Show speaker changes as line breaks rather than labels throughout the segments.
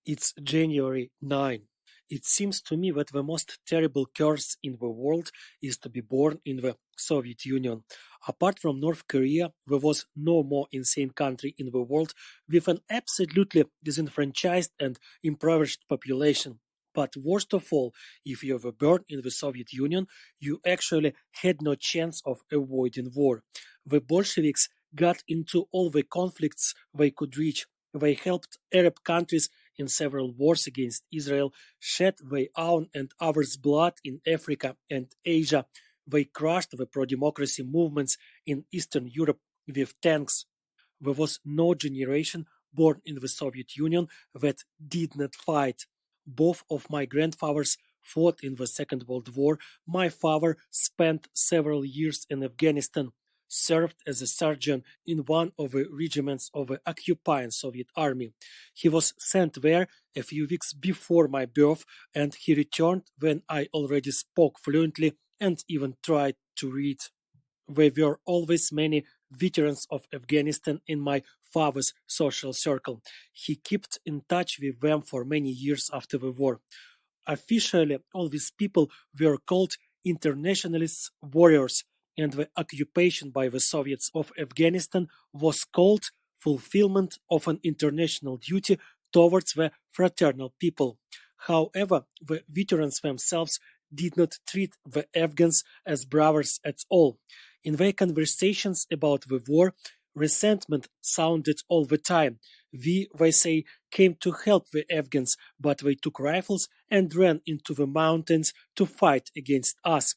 It's January 9. It seems to me that the most terrible curse in the world is to be born in the Soviet Union. Apart from North Korea, there was no more insane country in the world with an absolutely disenfranchised and impoverished population. But worst of all, if you were born in the Soviet Union, you actually had no chance of avoiding war. The Bolsheviks got into all the conflicts they could reach. They helped Arab countries in several wars against Israel, shed their own and others' blood in Africa and Asia. They crushed the pro-democracy movements in Eastern Europe with tanks. There was no generation born in the Soviet Union that did not fight. Both of my grandfathers fought in the Second World War. My father spent several years in Afghanistan, served as a sergeant in one of the regiments of the occupying Soviet army. He was sent there a few weeks before my birth, and he returned when I already spoke fluently and even tried to read. There were always many veterans of Afghanistan in my father's social circle. He kept in touch with them for many years after the war. Officially, all these people were called internationalist warriors, and the occupation by the Soviets of Afghanistan was called fulfillment of an international duty towards the fraternal people. However, the veterans themselves did not treat the Afghans as brothers at all. In their conversations about the war, resentment sounded all the time. We, they say, came to help the Afghans, but they took rifles and ran into the mountains to fight against us.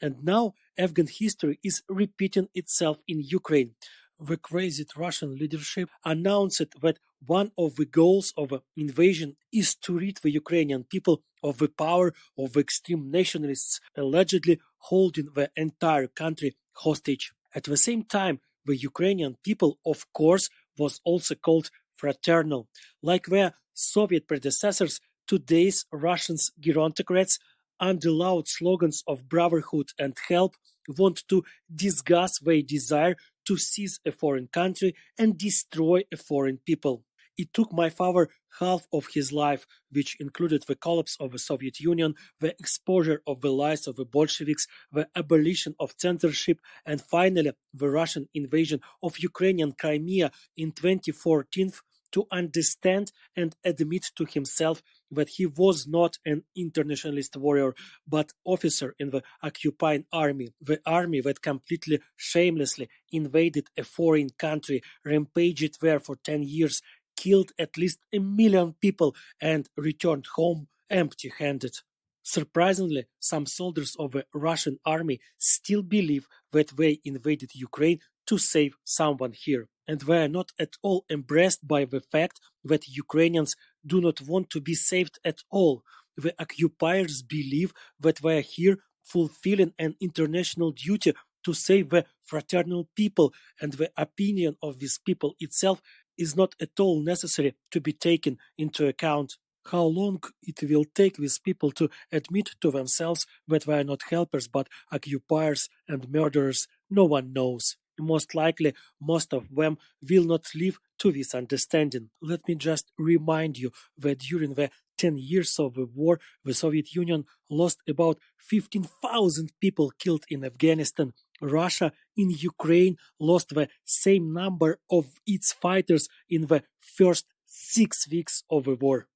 And now Afghan history is repeating itself in Ukraine. The crazy Russian leadership announced that one of the goals of the invasion is to rid the Ukrainian people of the power of the extreme nationalists allegedly holding the entire country hostage. At the same time, the Ukrainian people, of course, was also called fraternal. Like their Soviet predecessors, today's Russians gerontocrats, under loud slogans of brotherhood and help, want to discuss their desire to seize a foreign country and destroy a foreign people. It took my father half of his life, which included the collapse of the Soviet Union, the exposure of the lies of the Bolsheviks, the abolition of censorship, and finally the Russian invasion of Ukrainian Crimea in 2014, to understand and admit to himself that he was not an internationalist warrior, but officer in the occupying army, the army that completely shamelessly invaded a foreign country, rampaged there for 10 years, killed at least 1 million people, and returned home empty-handed. Surprisingly, some soldiers of the Russian army still believe that they invaded Ukraine to save someone here, and they are not at all embraced by the fact that Ukrainians do not want to be saved at all. The occupiers believe that they are here fulfilling an international duty to save the fraternal people, and the opinion of these people itself is not at all necessary to be taken into account. How long it will take these people to admit to themselves that they are not helpers but occupiers and murderers, no one knows. Most likely, most of them will not live to this understanding. Let me just remind you that during the 10 years of the war, the Soviet Union lost about 15,000 people killed in Afghanistan. Russia in Ukraine lost the same number of its fighters in the first 6 weeks of the war.